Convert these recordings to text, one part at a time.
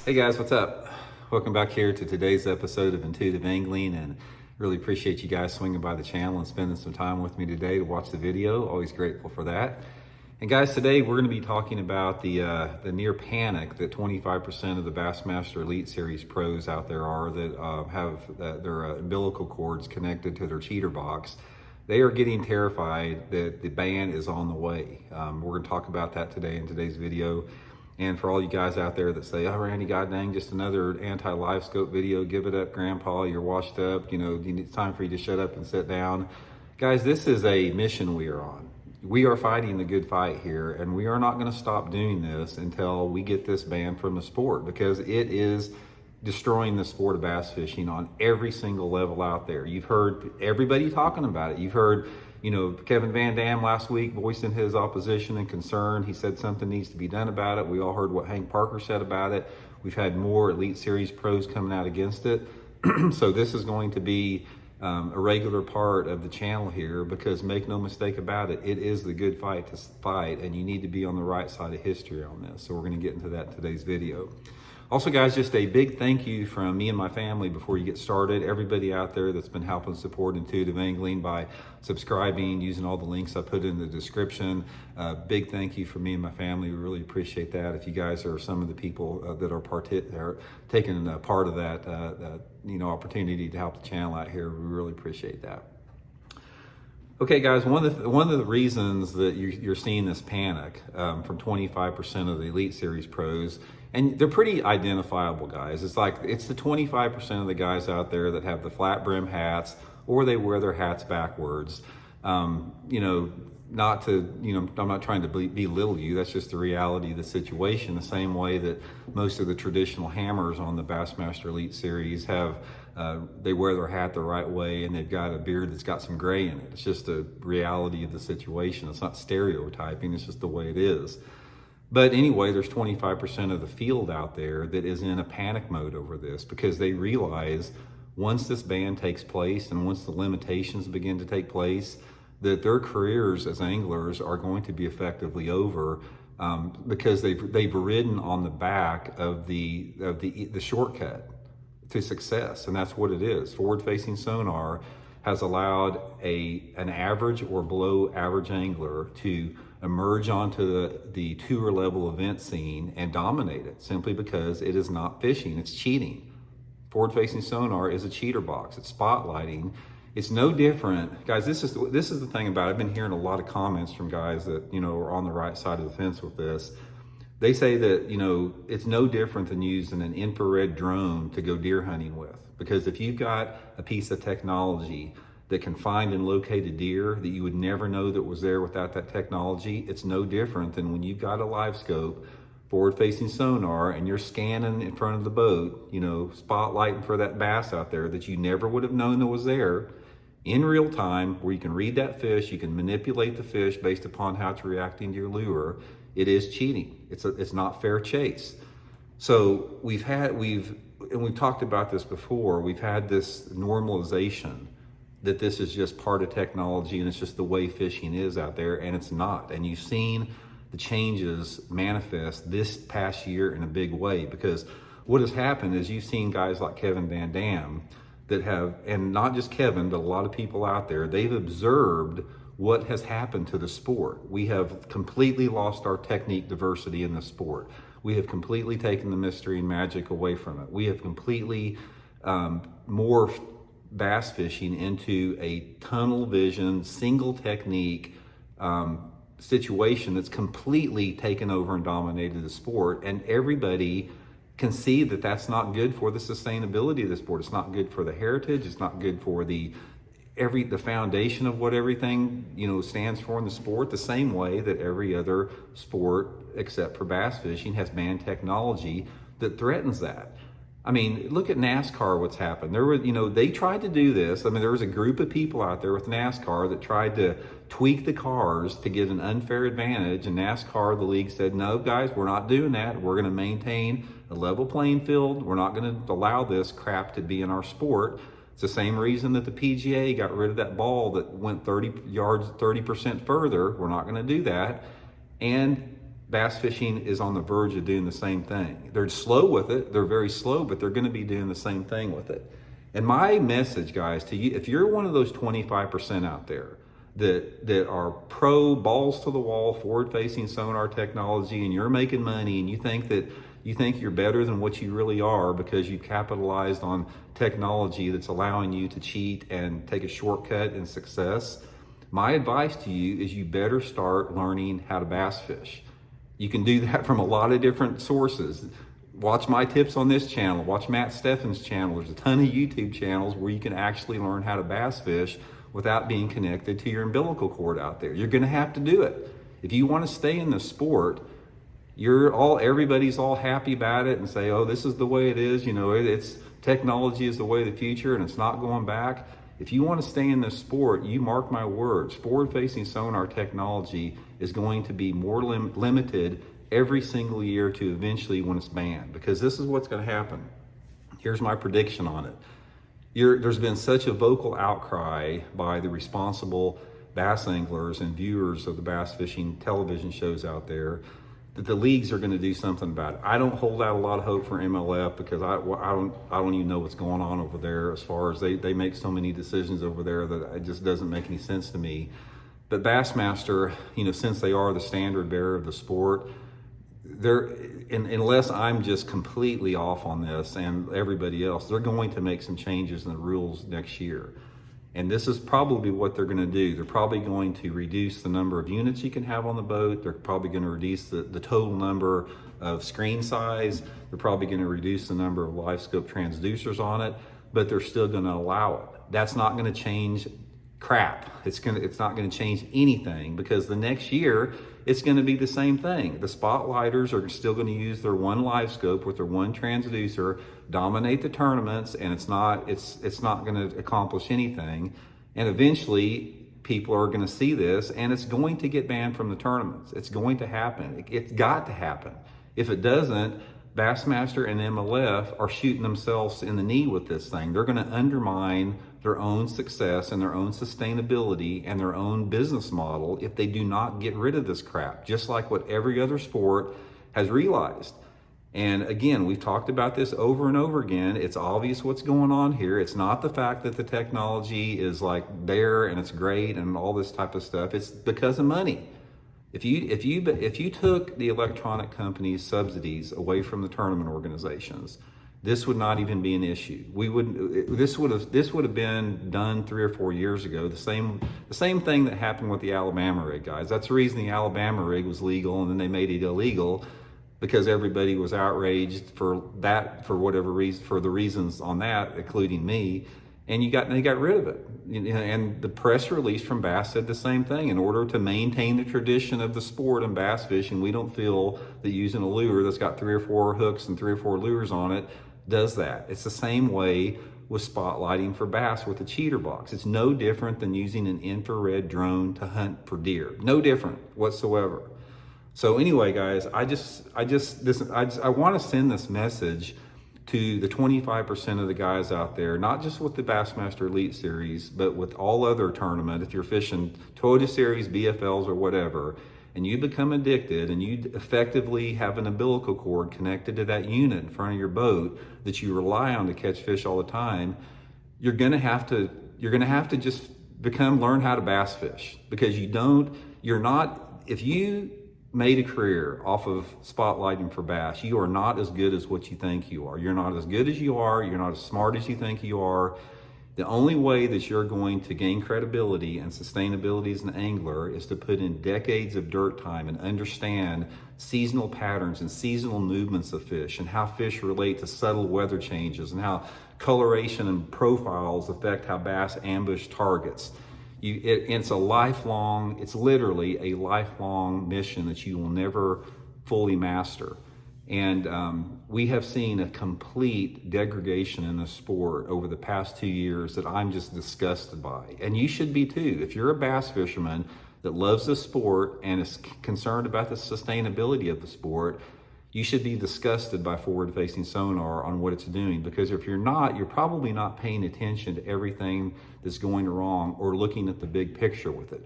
Hey guys, what's up? Welcome back here to today's episode of Intuitive Angling, and really appreciate you guys swinging by the channel and spending some time with me today to watch the video. Always grateful for that. And guys, today we're going to be talking about the near panic that 25% of the Bassmaster Elite Series pros out there are that have their umbilical cords connected to their cheater box. They are getting terrified that the ban is on the way. We're going to talk about that today in today's video. And for all you guys out there that say, oh, Randy, god dang, just another anti-live scope video, give it up, grandpa, you're washed up, it's time for you to shut up and sit down. Guys, this is a mission we are on. We are fighting the good fight here, and we are not going to stop doing this until we get this ban from the sport, because it is destroying the sport of bass fishing on every single level out there. You've heard everybody talking about it. You've heard Kevin Van Dam last week voicing his opposition and concern. He said something needs to be done about it. We all heard what Hank Parker said about it. We've had more Elite Series pros coming out against it. So this is going to be a regular part of the channel here, because make no mistake about it, it is the good fight to fight, and you need to be on the right side of history on this. So we're going to get into that in today's video. Also, guys, just a big thank you from me and my family before you get started. Everybody out there that's been helping support Intuitive Angling by subscribing, using all the links I put in the description. Big thank you from me and my family. We really appreciate that. If you guys are some of the people that are taking part of that opportunity to help the channel out here, we really appreciate that. Okay, guys, one of the reasons that you're seeing this panic from 25% of the Elite Series pros, and they're pretty identifiable, guys. It's the 25% of the guys out there that have the flat brim hats, or they wear their hats backwards. I'm not trying to belittle you. That's just the reality of the situation. The same way that most of the traditional hammers on the Bassmaster Elite Series have, they wear their hat the right way, and they've got a beard that's got some gray in it. It's just the reality of the situation. It's not stereotyping. It's just the way it is. But anyway, there's 25% of the field out there that is in a panic mode over this, because they realize once this ban takes place and once the limitations begin to take place, that their careers as anglers are going to be effectively over, because they've ridden on the back of the shortcut to success, and that's what it is. Forward-facing sonar has allowed an average or below average angler to emerge onto the tour level event scene and dominate it, simply because it is not fishing, it's cheating. Forward-facing sonar is a cheater box. It's spotlighting. It's no different, guys. This is the thing about it. I've been hearing a lot of comments from guys that are on the right side of the fence with this. They say that it's no different than using an infrared drone to go deer hunting with, because if you've got a piece of technology that can find and locate a deer that you would never know that was there without that technology, it's no different than when you've got a live scope, forward-facing sonar, and you're scanning in front of the boat, spotlighting for that bass out there that you never would have known that was there in real time, where you can read that fish, you can manipulate the fish based upon how it's reacting to your lure. It is cheating. It's not fair chase. So we've talked about this before. We've had this normalization that this is just part of technology and it's just the way fishing is out there, and it's not. And you've seen the changes manifest this past year in a big way, because what has happened is you've seen guys like Kevin Van Dam that have, and not just Kevin, but a lot of people out there, they've observed what has happened to the sport. We have completely lost our technique diversity in the sport. We have completely taken the mystery and magic away from it. We have completely morphed bass fishing into a tunnel vision, single technique situation that's completely taken over and dominated the sport. And everybody can see that that's not good for the sustainability of the sport. It's not good for the heritage. It's not good for the foundation of what everything stands for in the sport. The same way that every other sport except for bass fishing has banned technology that threatens that. I mean, look at NASCAR, what's happened. They tried to do this. I mean, there was a group of people out there with NASCAR that tried to tweak the cars to get an unfair advantage. And NASCAR, the league said, no, guys, we're not doing that. We're going to maintain a level playing field. We're not going to allow this crap to be in our sport. It's the same reason that the PGA got rid of that ball that went 30 yards, 30% further. We're not going to do that. And bass fishing is on the verge of doing the same thing. They're slow with it. They're very slow, but they're going to be doing the same thing with it. And my message, guys, to you, if you're one of those 25% out there that are pro balls to the wall, forward facing sonar technology, and you're making money and you think you're better than what you really are because you capitalized on technology that's allowing you to cheat and take a shortcut in success, my advice to you is you better start learning how to bass fish. You can do that from a lot of different sources. Watch my tips on this channel. Watch Matt Steffen's channel. There's a ton of YouTube channels where you can actually learn how to bass fish without being connected to your umbilical cord out there. You're going to have to do it. If you want to stay in the sport, everybody's all happy about it and say, oh, this is the way it is. You know, it's technology is the way of the future and it's not going back. If you want to stay in this sport, you mark my words, forward-facing sonar technology is going to be more limited every single year to eventually when it's banned, because this is what's going to happen. Here's my prediction on it. There's been such a vocal outcry by the responsible bass anglers and viewers of the bass fishing television shows out there that the leagues are going to do something about it. I don't hold out a lot of hope for MLF because I don't even know what's going on over there as far as they make so many decisions over there that it just doesn't make any sense to me. But Bassmaster, you know, since they are the standard bearer of the sport, unless I'm just completely off on this and everybody else, they're going to make some changes in the rules next year. And this is probably what they're going to do. They're probably going to reduce the number of units you can have on the boat. They're probably going to reduce the total number of screen size. They're probably going to reduce the number of live scope transducers on it, but they're still going to allow it. That's not going to change crap. It's not going to change anything, because the next year it's going to be the same thing. The spotlighters are still going to use their one live scope with their one transducer, dominate the tournaments, and it's not going to accomplish anything. And eventually people are going to see this and it's going to get banned from the tournaments. It's going to happen. It's got to happen. If it doesn't, Bassmaster and MLF are shooting themselves in the knee with this thing. They're going to undermine their own success and their own sustainability and their own business model if they do not get rid of this crap, just like what every other sport has realized. And again, we've talked about this over and over again. It's obvious what's going on here. It's not the fact that the technology is like there and it's great and all this type of stuff. It's because of money. If you took the electronic companies' subsidies away from the tournament organizations, this would not even be an issue. This would have been done 3 or 4 years ago. The same thing that happened with the Alabama rig, guys. That's the reason the Alabama rig was legal, and then they made it illegal, because everybody was outraged for that, for whatever reason, for the reasons on that, including me. And they got rid of it. And the press release from Bass said the same thing. In order to maintain the tradition of the sport and bass fishing, we don't feel that using a lure that's got 3 or 4 hooks and 3 or 4 lures on it does that. It's the same way with spotlighting for bass with the cheater box. It's no different than using an infrared drone to hunt for deer. No different whatsoever. So anyway, guys, I want to send this message to the 25% of the guys out there, not just with the Bassmaster Elite Series, but with all other tournament. If you're fishing Toyota Series, BFLs, or whatever, and you become addicted and you effectively have an umbilical cord connected to that unit in front of your boat that you rely on to catch fish all the time, you're gonna have to just learn how to bass fish, because if you made a career off of spotlighting for bass, you are not as good as what you think you are. You're not as good as you are. You're not as smart as you think you are. The only way that you're going to gain credibility and sustainability as an angler is to put in decades of dirt time and understand seasonal patterns and seasonal movements of fish, and how fish relate to subtle weather changes, and how coloration and profiles affect how bass ambush targets. It's literally a lifelong mission that you will never fully master. And we have seen a complete degradation in the sport over the past 2 years that I'm just disgusted by. And you should be too. If you're a bass fisherman that loves the sport and is concerned about the sustainability of the sport, you should be disgusted by forward-facing sonar on what it's doing, because if you're not, you're probably not paying attention to everything that's going wrong or looking at the big picture with it.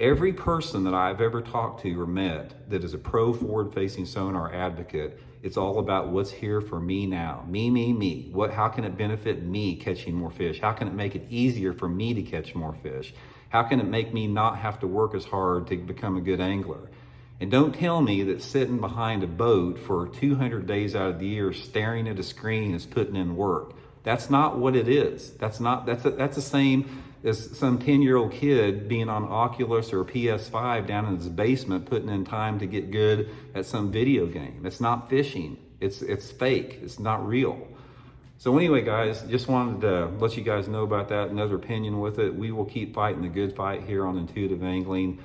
Every person that I've ever talked to or met that is a pro forward-facing sonar advocate, it's all about what's here for me now. Me. How can it benefit me catching more fish? How can it make it easier for me to catch more fish? How can it make me not have to work as hard to become a good angler? And don't tell me that sitting behind a boat for 200 days out of the year staring at a screen is putting in work. That's not what it is. That's the same as some 10-year-old kid being on Oculus or PS5 down in his basement putting in time to get good at some video game. It's not fishing. It's fake. It's not real. So anyway, guys, just wanted to let you guys know about that. Another opinion with it. We will keep fighting the good fight here on Intuitive Angling.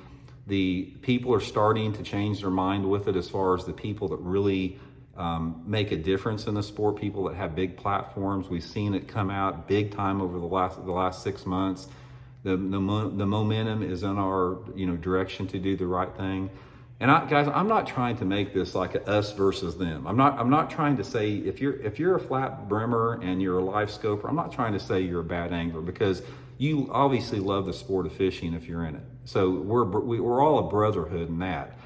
The people are starting to change their mind with it as far as the people that really make a difference in the sport, people that have big platforms. We've seen it come out big time over the last 6 months. The momentum is in our direction to do the right thing. And guys, I'm not trying to make this like a us versus them. I'm not trying to say if you're a flat brimmer and you're a live scoper, I'm not trying to say you're a bad angler, because you obviously love the sport of fishing if you're in it. So we're all a brotherhood in that.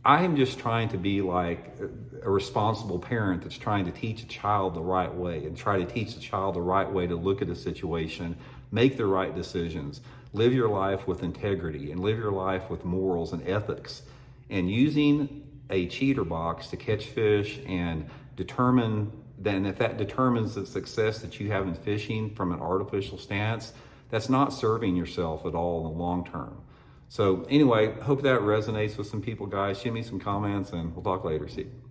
I am just trying to be like a responsible parent that's trying to teach a child the right way, and try to teach the child the right way to look at a situation, make the right decisions, live your life with integrity, and live your life with morals and ethics. And using a cheater box to catch fish and determine, then if that determines the success that you have in fishing from an artificial stance, that's not serving yourself at all in the long term. So anyway, hope that resonates with some people, guys. Shoot me some comments and we'll talk later. See you.